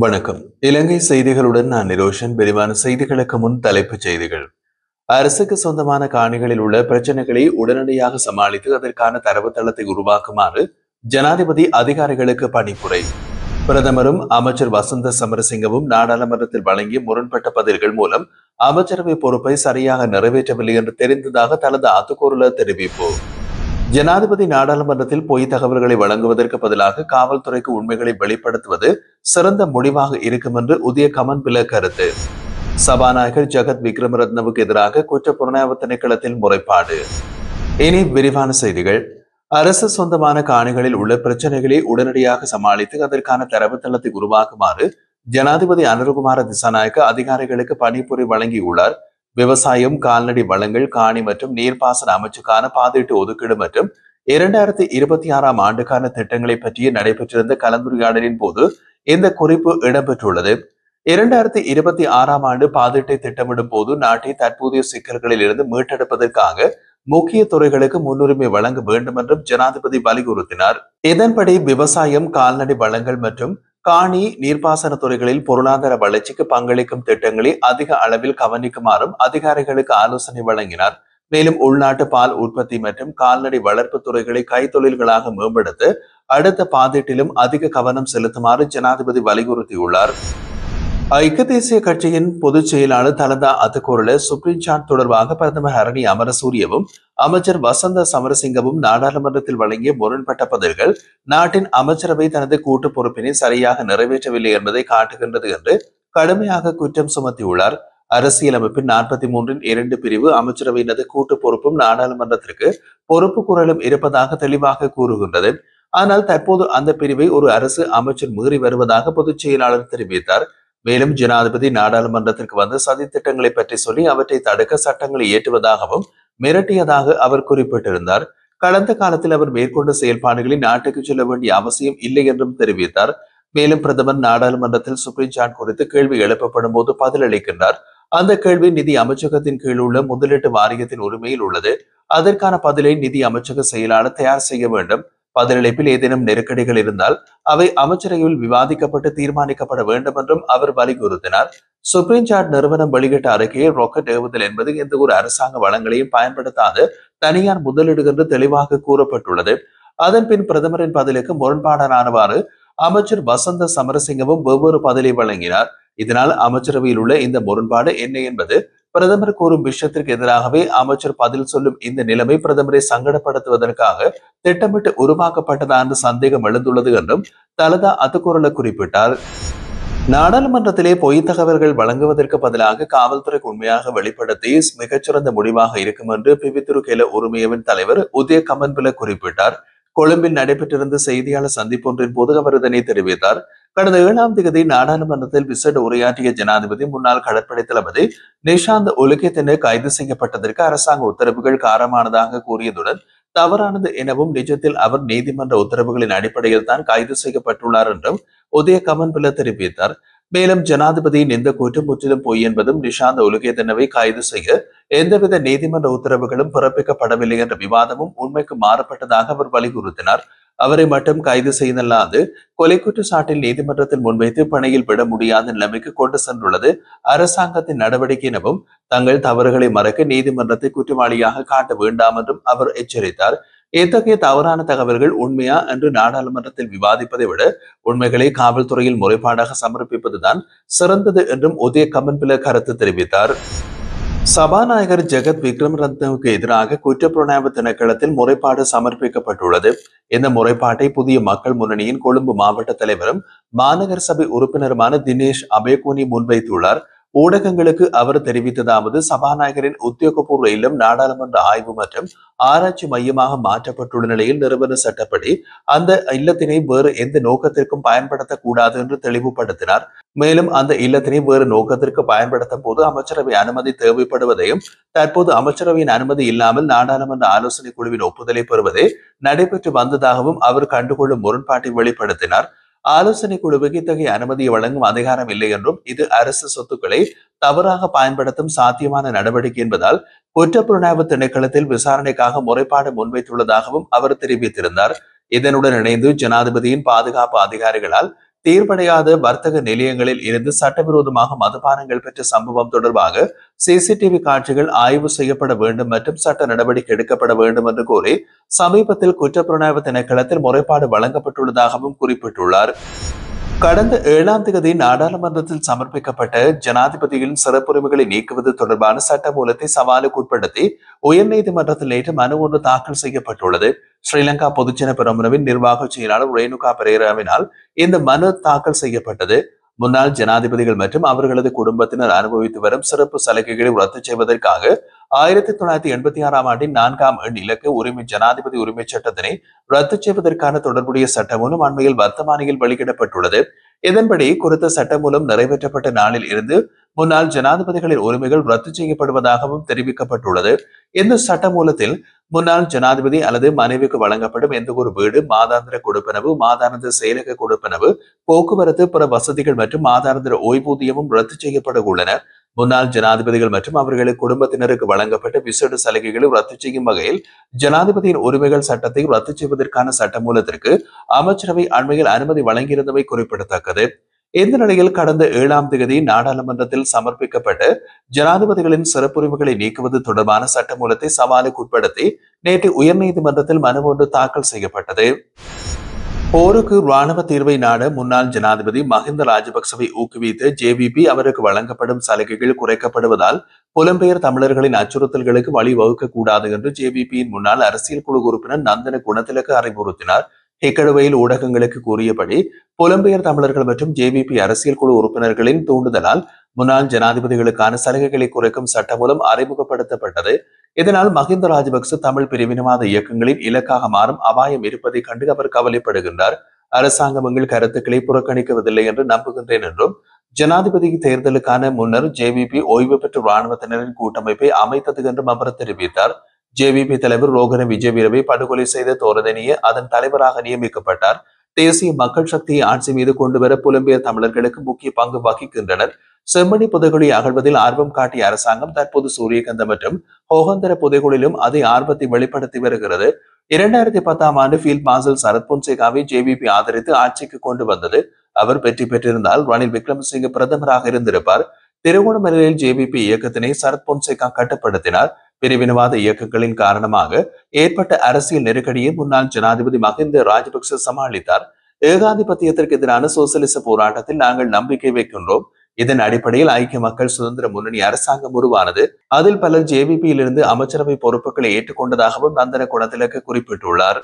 வணக்கம். இலங்கை செய்திகளுடன் நான் நிரோஷன். விரிவான செய்திகளுக்கு முன் தலைப்புச் செய்திகள். அரசுக்கு சொந்தமான காணிகளில் உள்ள பிரச்சனைகளை உடனடியாக சமாளித்து அதற்கான தரவுத்தளத்தை உருவாக்குமாறு ஜனாதிபதி அதிகாரிகளுக்கு பணிப்புரை. பிரதமரும் அமைச்சர் வசந்த சமரசிங்கவும் நாடாளுமன்றத்தில் வழங்கிய முரண்பட்ட பதில்கள் மூலம் அமைச்சரவை பொறுப்பை சரியாக நிறைவேற்றவில்லை என்று தெரிந்ததாக தனது அத்துக்கூறல தெரிவிப்பு. ஜனாதிபதி நாடாளுமன்றத்தில் பொய் தகவல்களை வழங்குவதற்கு பதிலாக காவல்துறைக்கு உண்மைகளை வெளிப்படுத்துவது சிறந்த முடிவாக இருக்கும் என்று உதய கமன்பில கருத்து. சபாநாயகர் ஜெகத் விக்ரமரத்னவுக்கு எதிராக குற்றப்புலனாய்வு திணைக்களத்தில் முறைப்பாடு. இனி விரிவான செய்திகள். அரசு சொந்தமான காணிகளில் உள்ள பிரச்சனைகளை உடனடியாக சமாளித்து அதற்கான தரவுத்தளத்தை உருவாக்குமாறு ஜனாதிபதி அனுரகுமார திசாநாயக்க அதிகாரிகளுக்கு பணிப்புரை வழங்கியுள்ளார். விவசாயம், கால்நடை வளங்கள், காணி மற்றும் நீர்ப்பாசன அமைச்சுக்கான பாதீட்டு ஒதுக்கீடு மற்றும் 2026ஆம் ஆண்டுக்கான திட்டங்களை பற்றிய நடைபெற்றிருந்த கலந்துரையாடலின் போது இந்த குறிப்பு இடம்பெற்றுள்ளது. 2026ஆம் ஆண்டு பாதீட்டை திட்டமிடும் போது நாட்டை தற்போதைய சிக்கல்களில் இருந்து மீட்டெடுப்பதற்காக முக்கிய துறைகளுக்கு முன்னுரிமை வழங்க வேண்டும் என்றும் ஜனாதிபதி வலியுறுத்தினார். இதன்படி விவசாயம், கால்நடை வளங்கள் மற்றும் காணி நீர்ப்பாசன துறைகளில் பொருளாதார வளர்ச்சிக்கு பங்களிக்கும் திட்டங்களை அதிக அளவில் கவனிக்குமாறும் அதிகாரிகளுக்கு ஆலோசனை வழங்கினார். மேலும் உள்நாட்டு பால் உற்பத்தி மற்றும் கால்நடை வளர்ப்பு துறைகளை கைத்தொழில்களாக மேம்படுத்த அடுத்த பாதீட்டிலும் அதிக கவனம் செலுத்துமாறு ஜனாதிபதி வலியுறுத்தியுள்ளார். ஐக்கிய தேசிய கட்சியின் பொதுச் செயலாளர் தலதா அத்துக்கூறல சுப்ரீம் சாட் தொடர்பாக பிரதமர் ஹரணி அமரசூரியவும் அமைச்சர் வசந்த சமரசிங்கவும் நாடாளுமன்றத்தில் வழங்கிய முரண்பட்ட பதில்கள் நாட்டின் அமைச்சரவை தனது கூட்டு பொறுப்பினை சரியாக நிறைவேற்றவில்லை என்பதை காட்டுகின்றது என்று கடுமையாக குற்றம் சுமத்தியுள்ளார். அரசியலமைப்பின் 43 பிரிவு அமைச்சரவையினது கூட்டு பொறுப்பும் நாடாளுமன்றத்திற்கு பொறுப்பு குரலும் இருப்பதாக தெளிவாக கூறுகின்றது. ஆனால் தற்போது அந்த பிரிவை ஒரு அரசு அமைச்சர் மீறி வருவதாக பொதுச் செயலாளர் தெரிவித்தார். மேலும் ஜனாதிபதி நாடாளுமன்றத்திற்கு வந்து சதி திட்டங்களை பற்றி சொல்லி அவற்றை தடுக்க சட்டங்களை இயற்றுவதாகவும் மிரட்டியதாக அவர் குறிப்பிட்டிருந்தார். கடந்த காலத்தில் அவர் மேற்கொண்ட செயல்பாடுகளில் நாட்டுக்கு செல்ல வேண்டிய அவசியம் இல்லை என்றும் தெரிவித்தார். மேலும் பிரதமர் நாடாளுமன்றத்தில் சுப்ரீம் சாட் குறித்து கேள்வி எழுப்பப்படும் போது பதிலளிக்கின்றார். அந்த கேள்வி நிதி அமைச்சகத்தின் கீழ் உள்ள முதலீட்டு வாரியத்தின் உரிமையில் உள்ளது. அதற்கான பதிலை நிதி அமைச்சக செயலாளர் தயார் செய்ய வேண்டும். பதிலளிப்பில் ஏதேனும் நெருக்கடிகள் இருந்தால் அவை அமைச்சரவையில் விவாதிக்கப்பட்டு தீர்மானிக்கப்பட வேண்டும் என்றும் அவர் வலியுறுத்தினார். சுப்ரீம் சாட் நிறுவனம் வெளியிட்ட அறிக்கையில் ராக்கெட் ஏவுதல் என்பது எந்த ஒரு அரசாங்க வளங்களையும் பயன்படுத்தாத தனியார் முதலீடு என்று தெளிவாக கூறப்பட்டுள்ளது. அதன் பின் பிரதமரின் பதிலுக்கு முரண்பாடானவாறு அமைச்சர் வசந்த சமரசிங்கவும் வெவ்வேறு பதிலை வழங்கினார். இதனால் அமைச்சரவையில் உள்ள இந்த முரண்பாடு என்ன என்பது பிரதமர் கூறும் விஷயத்திற்கு எதிராகவே அமைச்சர் பதில் சொல்லும் இந்த நிலைமை பிரதமரை சங்கடப்படுத்துவதற்காக திட்டமிட்டு உருவாக்கப்பட்டதா என்று சந்தேகம் எழுந்துள்ளது என்றும் தலதா அத்துக்கூறல குறிப்பிட்டார். நாடாளுமன்றத்திலே பொய் தகவல்கள் வழங்குவதற்கு பதிலாக காவல்துறைக்கு உண்மையாக வெளிப்படுத்தி மிகச்சிறந்த முடிவாக இருக்கும் என்று பிவித்துருகேல உரிமையவின் தலைவர் உதய கமன்பில குறிப்பிட்டார். கொழும்பில் நடைபெற்றிருந்த செய்தியாளர் சந்திப்பொன்றின் போது அவர் இதனை தெரிவித்தார். கடந்த 7ஆம் தேதி நாடாளுமன்றத்தில் விசேட உரையாற்றிய ஜனாதிபதி முன்னாள் கடற்படை தளபதி நிஷாந்த் ஒலுகேதன கைது செய்யப்பட்டதற்கு அரசாங்க உத்தரவுகள் காரணமானதாக கூறியதுடன் தவறானது எனவும் நிஜத்தில் அவர் நீதிமன்ற உத்தரவுகளின் அடிப்படையில் தான் கைது செய்யப்பட்டுள்ளார் என்றும் உதய கமன்பில தெரிவித்தார். மேலும் ஜனாதிபதியின் இந்த கூற்று முற்றிலும் பொய் என்பதும் நிஷாந்த் ஒலுகேதனவை கைது செய்ய எந்தவித நீதிமன்ற உத்தரவுகளும் பிறப்பிக்கப்படவில்லை என்ற விவாதமும் உண்மைக்கு மாறப்பட்டதாக அவர் வலியுறுத்தினார். அவரை மட்டும் கைது செய்தல்லாது கொலை குற்றச்சாட்டில் நீதிமன்றத்தில் முன்வைத்து பணியில் விட முடியாத நிலைமைக்கு கொண்டு சென்றுள்ளது அரசாங்கத்தின் நடவடிக்கை எனவும் தங்கள் தவறுகளை மறைக்க நீதிமன்றத்தை குற்றவாளியாக காட்ட வேண்டாம் என்றும் அவர் எச்சரித்தார். இத்தகைய தவறான தகவல்கள் உண்மையா என்று நாடாளுமன்றத்தில் விவாதிப்பதை விட உண்மைகளை காவல்துறையில் முறைப்பாடாக சமர்ப்பிப்பதுதான் சிறந்தது என்றும் உதய கமன்பில கருத்து தெரிவித்தார். சபாநாயகர் ஜெகத் விக்ரமரத்னவுக்கு எதிராக குற்றப்புலனாய்வு திணைக்களத்தில் முறைப்பாடு சமர்ப்பிக்கப்பட்டுள்ளது. இந்த முறைப்பாட்டை புதிய மக்கள் முன்னணியின் கொழும்பு மாவட்ட தலைவரும் மாநகர சபை உறுப்பினருமான தினேஷ் அபேகோனி முன்வைத்துள்ளார். ஊடகங்களுக்கு அவர் தெரிவித்ததாவது, சபாநாயகரின் உத்தியோகபூர்வ இல்லம் நாடாளுமன்ற ஆய்வு மற்றும் ஆராய்ச்சி மையமாக மாற்றப்பட்டுள்ள நிலையில் நிறுவன சட்டப்படி அந்த இல்லத்தினை வேறு எந்த நோக்கத்திற்கும் பயன்படுத்தக்கூடாது என்று தெளிவுபடுத்தினார். மேலும் அந்த இல்லத்தினை வேறு நோக்கத்திற்கு பயன்படுத்தும் போது அமைச்சரவை அனுமதி தேவைப்படுவதையும் தற்போது அமைச்சரவையின் அனுமதி இல்லாமல் நாடாளுமன்ற ஆலோசனை குழுவின் ஒப்புதலை பெறுவதே நடைபெற்று வந்ததாகவும் அவர் கண்டுகொள்ளும் முரண்பாட்டை வெளிப்படுத்தினார். ஆலோசனை குழுவுக்கு இத்தகைய அனுமதியை வழங்கும் அதிகாரம் இல்லை என்றும் இது அரசு சொத்துக்களை தவறாக பயன்படுத்தும் சாத்தியமான நடவடிக்கை என்பதால் குற்றப்புலனாய்வு திணைக்களத்தில் விசாரணைக்காக முறைப்பாடு முன்வைத்துள்ளதாகவும் அவர் தெரிவித்திருந்தார். இதனுடன் இணைந்து ஜனாதிபதியின் பாதுகாப்பு அதிகாரிகளால் தீர்வடையாத வர்த்தக நிலையங்களில் இருந்து சட்டவிரோதமாக மதுபானங்கள் பெற்ற சம்பவம் தொடர்பாக சிசிடிவி காட்சிகள் ஆய்வு செய்யப்பட வேண்டும் மற்றும் சட்ட நடவடிக்கை எடுக்கப்பட வேண்டும் என்று கூறி சமீபத்தில் குற்றப்புலனாய்வு திணைக்களத்தில் முறைப்பாடு வழங்கப்பட்டுள்ளதாகவும் குறிப்பிட்டுள்ளார். கடந்த 7ஆம் தேதி நாடாளுமன்றத்தில் சமர்ப்பிக்கப்பட்ட ஜனாதிபதியின் சிறப்புரிமைகளை நீக்குவது தொடர்பான சட்டமூலத்தை சவாலுக்கு உட்படுத்தி உயர்நீதிமன்றத்தில் நேற்று மனு ஒன்று தாக்கல் செய்யப்பட்டுள்ளது. ஸ்ரீலங்கா பொதுஜன பெரமுனவின் நிர்வாக செயலாளர் ரேணுகா பெரேராவினால் இந்த மனு தாக்கல் செய்யப்பட்டது. முன்னாள் ஜனாதிபதிகள் மற்றும் அவர்களது குடும்பத்தினர் அனுபவித்து வரும் சிறப்பு சலுகைகளை ரத்து செய்வதற்காக 1986ஆம் ஆண்டின் 4ஆம் எண் இலக்கு உரிமை ஜனாதிபதி உரிமை சட்டத்தினை ரத்து செய்வதற்கான தொடர்புடைய சட்டமூலம் அண்மையில் வர்த்தமானியில் வெளியிடப்பட்டுள்ளது. இதன்படி குறித்த சட்டமூலம் நிறைவேற்றப்பட்ட நாளில் இருந்து முன்னாள் ஜனாதிபதிகளின் உரிமைகள் ரத்து செய்யப்படுவதாகவும் தெரிவிக்கப்பட்டுள்ளது. இந்த சட்டமூலத்தில் முன்னாள் ஜனாதிபதி அல்லது மனைவிக்கு வழங்கப்படும் எந்த ஒரு வீடு, மாதாந்திர கொடுப்பனவு, மாதாந்திர செயலக கொடுப்பனவு, போக்குவரத்து, பிற வசதிகள் மற்றும் மாதாந்திர ஓய்வூதியமும் ரத்து செய்யப்பட உள்ளன. முன்னாள் ஜனாதிபதிகள் மற்றும் அவர்களுக்கு குடும்பத்தினருக்கு வழங்கப்பட்ட விசேட சலுகைகளை ரத்து செய்யும் வகையில் ஜனாதிபதியின் உரிமைகள் சட்டத்தை ரத்து செய்வதற்கான சட்டமூலத்திற்கு அமைச்சரவை அண்மையில் அனுமதி வழங்கியிருந்தமை குறிப்பிடத்தக்கது. இந்த நிலையில் கடந்த 7ஆம் தேதி நாடாளுமன்றத்தில் சமர்ப்பிக்கப்பட்ட ஜனாதிபதிகளின் சிறப்புரிமைகளை நீக்குவது தொடர்பான சட்டமூலத்தை சவாலுக்கு உட்படுத்தி நேற்று உயர்நீதிமன்றத்தில் மனு ஒன்று தாக்கல் செய்யப்பட்டது. போருக்கு ராணுவ தீர்வை நாட முன்னாள் ஜனாதிபதி மஹிந்த ராஜபக்சவை ஊக்குவித்து ஜேவிபி அவருக்கு வழங்கப்படும் சலுகைகள் குறைக்கப்படுவதால் புலம்பெயர் தமிழர்களின் அச்சுறுத்தல்களுக்கு வழிவகுக்க கூடாது என்று ஜேவிபியின் முன்னாள் அரசியல் குழு உறுப்பினர் நந்தன குணத்திலக்கு அறிவுறுத்தினார். ஹெக்கடுவையில் ஊடகங்களுக்கு கூறியபடி புலம்பெயர் தமிழர்கள் மற்றும் ஜேவிபி அரசியல் குழு உறுப்பினர்களின் தூண்டுதலால் முன்னாள் ஜனாதிபதிகளுக்கான சலுகைகளை குறைக்கும் சட்டமூலம் அறிமுகப்படுத்தப்பட்டது. இதனால் மஹிந்த ராஜபக்ச தமிழ் பிரிவினவாத இயக்கங்களின் இலக்காக மாறும் அபாயம் இருப்பதை கண்டு அவர் கவலைப்படுகின்றார். அரசாங்கம் எங்கள் கருத்துக்களை புறக்கணிக்கவில்லை என்று நம்புகின்றேன் என்றும், ஜனாதிபதி தேர்தலுக்கான முன்னர் ஜேவிபி ஓய்வு பெற்ற இராணுவத்தினரின் கூட்டமைப்பை அமைத்தது என்றும் அவர் தெரிவித்தார். ஜேவிபி தலைவர் ரோகன விஜயவீரவை படுகொலை செய்த தோரதனிய அதன் தலைவராக நியமிக்கப்பட்டார். தேசிய மக்கள் சக்தியை ஆட்சி மீது கொண்டுவர புலம்பெயர் தமிழர்களுக்கு முக்கிய பங்கு வகிக்கின்றனர். செம்மணி புதைகுழி அகழ்வதில் ஆர்வம் காட்டிய அரசாங்கம் தற்போது சூரியகந்த மற்றும் ஹோகந்தர புதைகுழிலும் அதே ஆர்வத்தை வெளிப்படுத்தி வருகிறது. 2010ஆம் ஆண்டு ஃபீல்ட் மார்ஷல் சரத் பொன்சேகாவை ஜேவிபி ஆதரித்து ஆட்சிக்கு கொண்டு வந்தது. அவர் வெற்றி பெற்றிருந்தால் ரணில் விக்ரமசிங்க பிரதமராக இருந்திருப்பார். திருகோணமலையில் ஜேவிபி இயக்கத்தினை சரத் பொன்சேகா கட்டுப்படுத்தினார். பிரிவினவாத இயக்கங்களின் காரணமாக ஏற்பட்ட அரசியல் நெருக்கடியை முன்னாள் ஜனாதிபதி மஹிந்த ராஜபக்ச சமாளித்தார். ஏகாதிபத்தியத்திற்கு எதிரான சோசியலிச போராட்டத்தில் நாங்கள் நம்பிக்கை வைக்கின்றோம். இதன் அடிப்படையில் ஐக்கிய மக்கள் சுதந்திர முன்னணி அரசாங்கம் உருவானது. அதில் பலர் ஜேவிபியில் இருந்து அமைச்சரவை பொறுப்புகளை ஏற்றுக்கொண்டதாகவும் நந்தன குணத்திலக்கு குறிப்பிட்டுள்ளார்.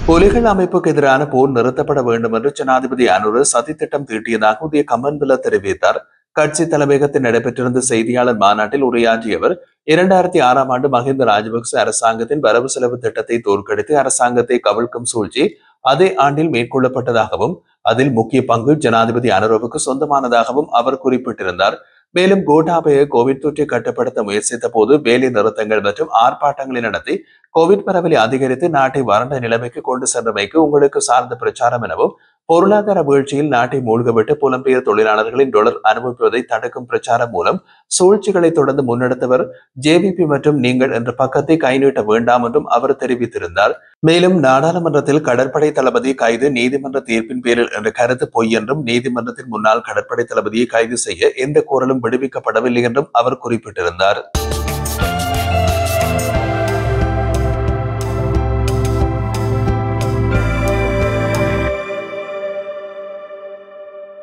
புலிகள் அமைப்புக்கு எதிரான போர் நிறுத்தப்பட வேண்டும் என்று ஜனாதிபதி அனுர சதித்திட்டம் தீட்டியதாக உதய கமன்பில தெரிவித்தார். கட்சி தலைமையகத்தில் நடைபெற்றிருந்த செய்தியாளர் மாநாட்டில் உரையாற்றிய அவர் 2006ஆம் ஆண்டு மஹிந்த ராஜபக்ச அரசாங்கத்தின் வரவு செலவு திட்டத்தை தோற்கடித்து அரசாங்கத்தை கவிழ்க்கும் சூழ்ச்சி அதே ஆண்டில் மேற்கொள்ளப்பட்டதாகவும் அதில் முக்கிய பங்கு ஜனாதிபதி அனுரவுக்கு சொந்தமானதாகவும் அவர் குறிப்பிட்டிருந்தார். மேலும் கோட்டாபய கோவிட் தொற்றை கட்டுப்படுத்த முயற்சித்த போது வேலை நிறுத்தங்கள் மற்றும் ஆர்ப்பாட்டங்களை நடத்தி கோவிட் பரவலை அதிகரித்து நாட்டை வறண்ட நிலைமைக்கு கொண்டு சென்றமைக்கு உங்களுக்கு சார்ந்த பிரச்சாரம் எனவும், பொருளாதார வீழ்ச்சியில் நாட்டை மூழ்கவிட்டு புலம்பெயர் தொழிலாளர்களின் டொலர் அனுபவிப்பதை தடுக்கும் பிரச்சாரம் மூலம் சூழ்ச்சிகளை தொடர்ந்து முன்னெடுத்தவர் ஜேவிபி மற்றும் நீங்கள் என்ற பக்கத்தை கை நீட்ட வேண்டாம் என்றும் அவர் தெரிவித்திருந்தார். மேலும் நாடாளுமன்றத்தில் கடற்படை தளபதி கைது நீதிமன்ற தீர்ப்பின் பேரில் என்ற கருத்து பொய் என்றும், நீதிமன்றத்தின் முன்னாள் கடற்படை தளபதியை கைது செய்ய எந்த கோரலும் விடுவிக்கப்படவில்லை என்றும் அவர் குறிப்பிட்டிருந்தார்.